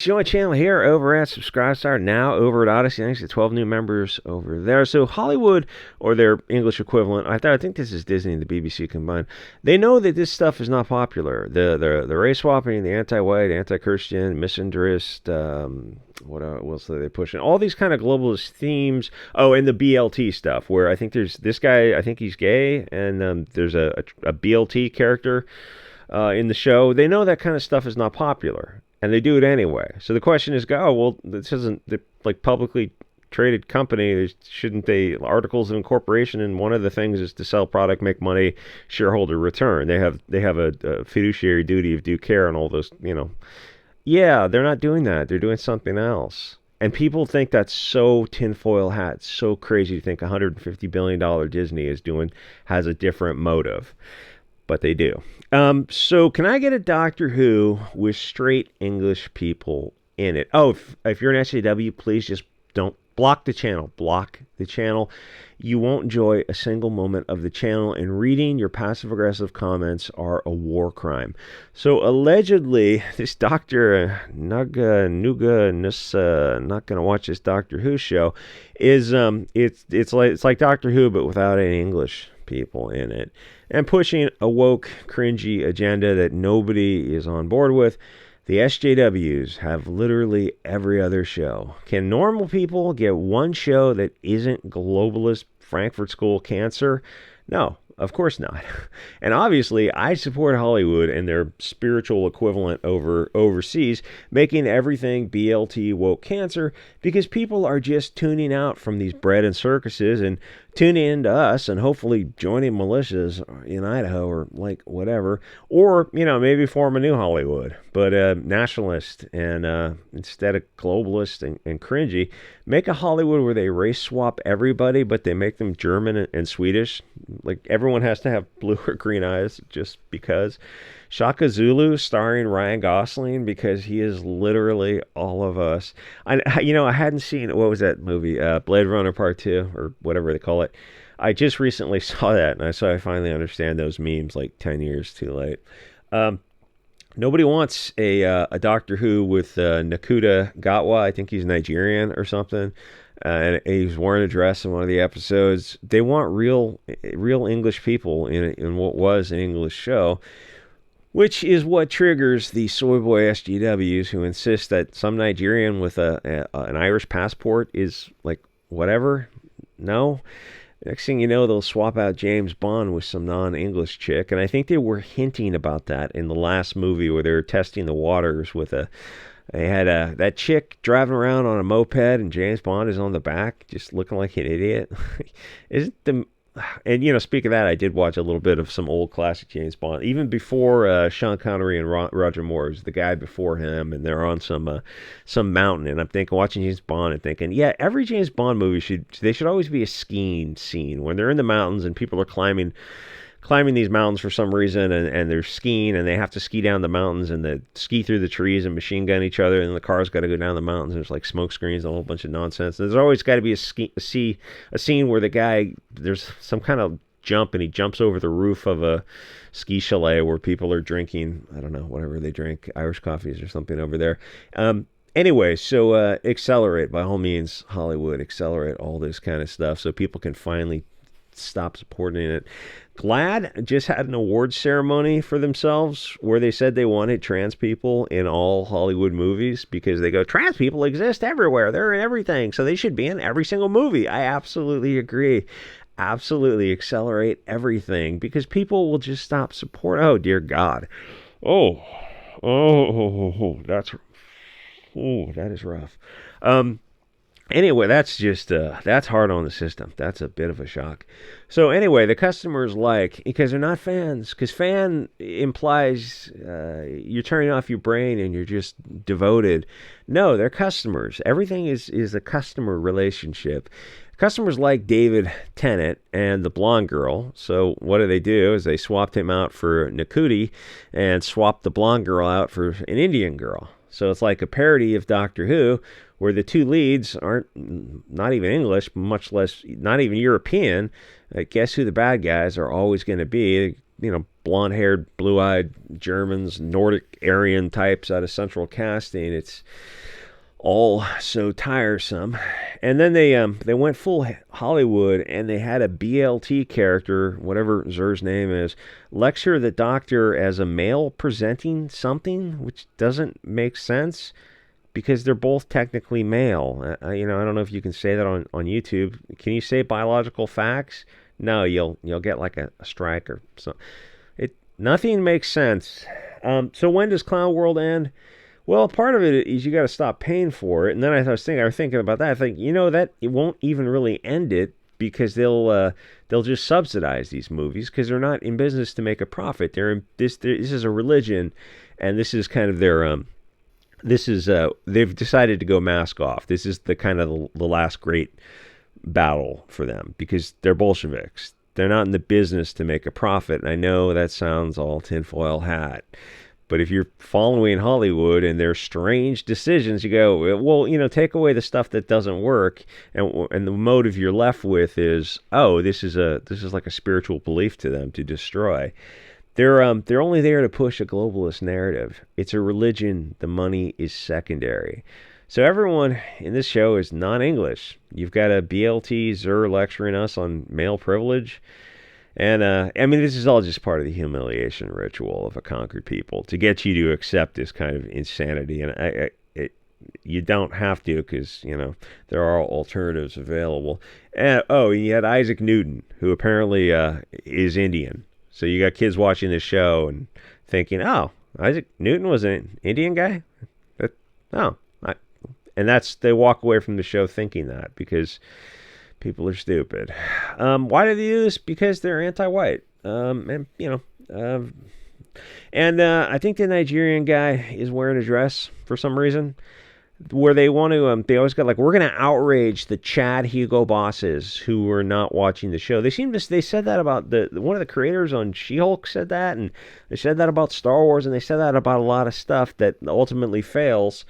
Join my channel here over at Subscribestar, now over at Odyssey. Thanks to 12 new members over there. So Hollywood, or their English equivalent, I think this is Disney and the BBC combined, they know that this stuff is not popular. The race swapping, the anti-white, anti-Christian, misandrist, what else are they pushing? All these kind of globalist themes. Oh, and the BLT stuff, where I think there's this guy, I think he's gay, and there's a BLT character in the show. They know that kind of stuff is not popular, and they do it anyway. So the question is, well, this isn't the like publicly traded company. Shouldn't they articles of incorporation? And one of the things is to sell product, make money, shareholder return. They have a fiduciary duty of due care and all those. Yeah, they're not doing that. They're doing something else. And people think that's so tinfoil hat, so crazy to think $150 billion Disney has a different motive. But they do. So can I get a Doctor Who with straight English people in it? Oh, if you're an SJW, please just don't block the channel. Block the channel. You won't enjoy a single moment of the channel, and reading your passive-aggressive comments are a war crime. So allegedly, this Dr. Nuga, Nusa, not going to watch this Doctor Who show, is it's like Doctor Who, but without any English people in it, and pushing a woke, cringy agenda that nobody is on board with. The SJWs have literally every other show. Can normal people get one show that isn't globalist Frankfurt School cancer? No, of course not. And obviously, I support Hollywood and their spiritual equivalent overseas, making everything BLT woke cancer, because people are just tuning out from these bread and circuses and tuning into us and hopefully joining militias in Idaho or like whatever, or maybe form a new Hollywood, but nationalist, and instead of globalist and cringy, make a Hollywood where they race swap everybody, but they make them German and Swedish. Like everyone has to have blue or green eyes just because. Shaka Zulu starring Ryan Gosling, because he is literally all of us. I hadn't seen, what was that movie, Blade Runner Part 2, or whatever they call it. I just recently saw that, and so I finally understand those memes like 10 years too late. Nobody wants a Doctor Who with Nakuda Gatwa. I think he's Nigerian or something. And he's wearing a dress in one of the episodes. They want real English people in what was an English show, which is what triggers the soy boy SGWs who insist that some Nigerian with an Irish passport is like whatever. No. Next thing you know, they'll swap out James Bond with some non-English chick. And I think they were hinting about that in the last movie where they were testing the waters with they had that chick driving around on a moped and James Bond is on the back just looking like an idiot. And speaking of that, I did watch a little bit of some old classic James Bond, even before Sean Connery and Roger Moore. It was the guy before him, and they're on some mountain. And I'm watching James Bond and thinking, yeah, every James Bond movie should always be a skiing scene when they're in the mountains and people are climbing these mountains for some reason, and they're skiing, and they have to ski down the mountains, and they ski through the trees and machine gun each other, and the car's got to go down the mountains. There's like smoke screens and a whole bunch of nonsense. There's always got to be a scene where the guy, there's some kind of jump, and he jumps over the roof of a ski chalet where people are drinking, I don't know, whatever they drink, Irish coffees or something over there. Anyway, so accelerate, by all means, Hollywood, accelerate all this kind of stuff so people can finally stop supporting it. GLAAD just had an awards ceremony for themselves where they said they wanted trans people in all Hollywood movies, because they go, trans people exist everywhere. They're in everything, so they should be in every single movie. I absolutely agree. Absolutely accelerate everything, because people will just stop support. Oh, dear God. Oh, that is rough. Anyway, that's just, that's hard on the system. That's a bit of a shock. So anyway, the customers because they're not fans, because fan implies you're turning off your brain and you're just devoted. No, they're customers. Everything is a customer relationship. Customers like David Tennant and the blonde girl. So what do? Is they swapped him out for Nakuti and swapped the blonde girl out for an Indian girl. So it's like a parody of Doctor Who, where the two leads aren't not even English, much less not even European. Guess who the bad guys are always going to be? blonde-haired, blue-eyed Germans, Nordic Aryan types out of central casting. It's all so tiresome. And then they went full Hollywood, and they had a BLT character, whatever Zer's name is, lecture the doctor as a male presenting something, which doesn't make sense because they're both technically male. I don't know if you can say that on YouTube. Can you say biological facts? No, you'll get like a strike or so. Nothing makes sense. So when does Clown World end? Well, part of it is you got to stop paying for it. And then I was thinking about that. I think that it won't even really end it because they'll just subsidize these movies because they're not in business to make a profit. This is a religion, and this is kind of their they've decided to go mask off. This is the kind of the last great battle for them because they're Bolsheviks. They're not in the business to make a profit. And I know that sounds all tinfoil hat. But if you're following Hollywood and their strange decisions, you go, well, take away the stuff that doesn't work, and the motive you're left with is, this is like a spiritual belief to them to destroy. They're only there to push a globalist narrative. It's a religion. The money is secondary. So everyone in this show is non-English. You've got a BLT Zer lecturing us on male privilege. And, this is all just part of the humiliation ritual of a conquered people to get you to accept this kind of insanity. And you don't have to because, there are alternatives available. And, you had Isaac Newton, who apparently is Indian. So you got kids watching this show and thinking, Isaac Newton was an Indian guy? And they walk away from the show thinking that because people are stupid. Why do they do this? Because they're anti-white. I think the Nigerian guy is wearing a dress for some reason. Where they want to, they always got like, we're going to outrage the Chad Hugo bosses who are not watching the show. They said that about one of the creators on She-Hulk said that, and they said that about Star Wars, and they said that about a lot of stuff that ultimately fails.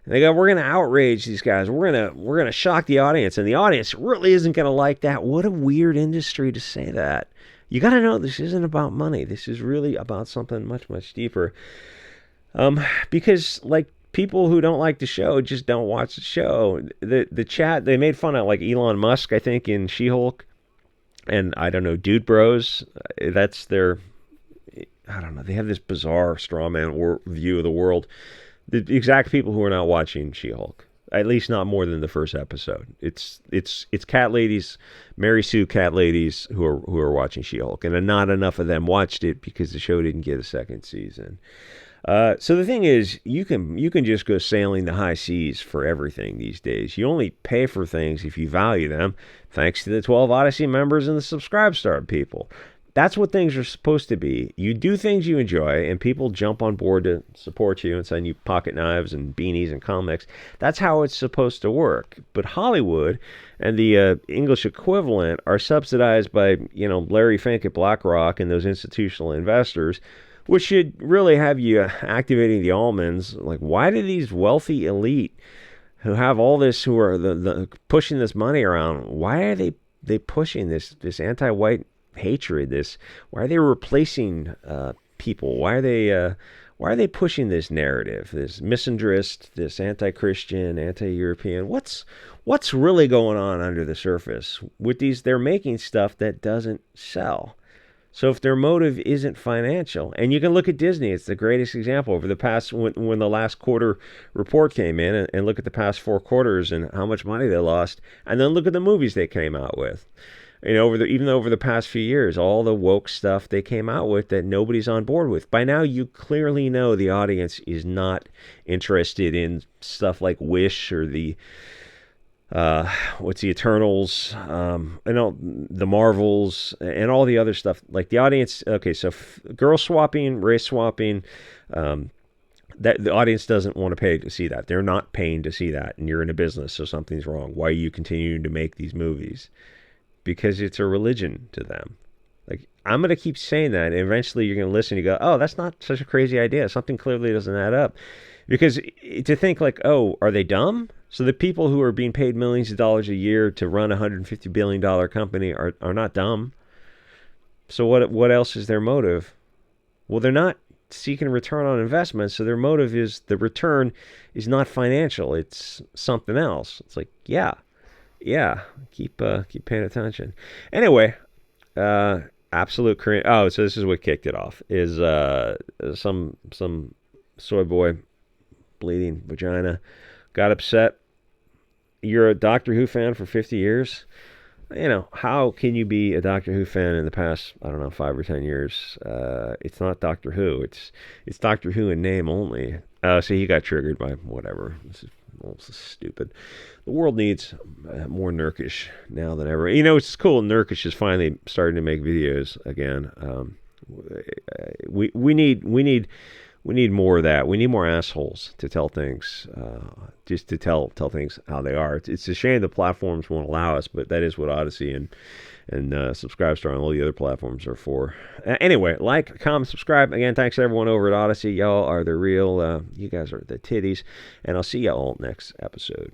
And they go, we're going to outrage these guys. We're going to shock the audience, and the audience really isn't going to like that. What a weird industry to say that. You got to know this isn't about money. This is really about something much, much deeper. Because like people who don't like the show just don't watch the show. The chat, they made fun of like Elon Musk, I think, in She-Hulk, and I don't know, Dude Bros. That's their, I don't know. They have this bizarre straw man view of the world. The exact people who are not watching She-Hulk, at least not more than the first episode. It's cat ladies, Mary Sue cat ladies who are watching She-Hulk, and not enough of them watched it because the show didn't get a second season. So the thing is, you can just go sailing the high seas for everything these days. You only pay for things if you value them, thanks to the 12 Odyssey members and the Subscribe Star people. That's what things are supposed to be. You do things you enjoy, and people jump on board to support you and send you pocket knives and beanies and comics. That's how it's supposed to work. But Hollywood and the English equivalent are subsidized by, Larry Fink at BlackRock and those institutional investors, which should really have you activating the almonds. Like, why do these wealthy elite who have all this, who are the pushing this money around, why are they pushing this anti-white hatred? Why are they replacing people? Why are they pushing this narrative, this misandrist, this anti-Christian, anti-European? What's really going on under the surface with these? They're making stuff that doesn't sell. So if their motive isn't financial, and you can look at Disney, it's the greatest example. Over the past, when the last quarter report came in, and look at the past 4 quarters and how much money they lost, and then look at the movies they came out with. Even over the past few years, all the woke stuff they came out with that nobody's on board with. By now, you clearly know the audience is not interested in stuff like Wish or the Eternals, and all the Marvels and all the other stuff. Like the audience, okay, so girl swapping, race swapping, that the audience doesn't want to pay to see that. They're not paying to see that, and you're in a business, so something's wrong. Why are you continuing to make these movies? Because it's a religion to them. Like, I'm going to keep saying that, and eventually you're going to listen and you go, oh, that's not such a crazy idea. Something clearly doesn't add up. Because to think like, oh, are they dumb? So the people who are being paid millions of dollars a year to run a $150 billion company are not dumb. So what else is their motive? Well, they're not seeking a return on investment, so their motive is the return is not financial. It's something else. It's like, yeah, keep paying attention. Anyway, absolute cringe. Oh, so this is what kicked it off. Is some soy boy bleeding vagina got upset. You're a Doctor Who fan for 50 years. How can you be a Doctor Who fan in the past, I don't know, 5 or 10 years? It's not Doctor Who. It's Doctor Who in name only. So he got triggered by whatever. This is stupid. The world needs more Nurkish now than ever. It's cool. Nurkish is finally starting to make videos again. We need more of that. We need more assholes to tell things, just to tell things how they are. It's a shame the platforms won't allow us, but that is what Odyssey and Subscribestar and all the other platforms are for. Anyway, like, comment, subscribe. Again, thanks to everyone over at Odyssey. Y'all are the real, you guys are the titties. And I'll see y'all next episode.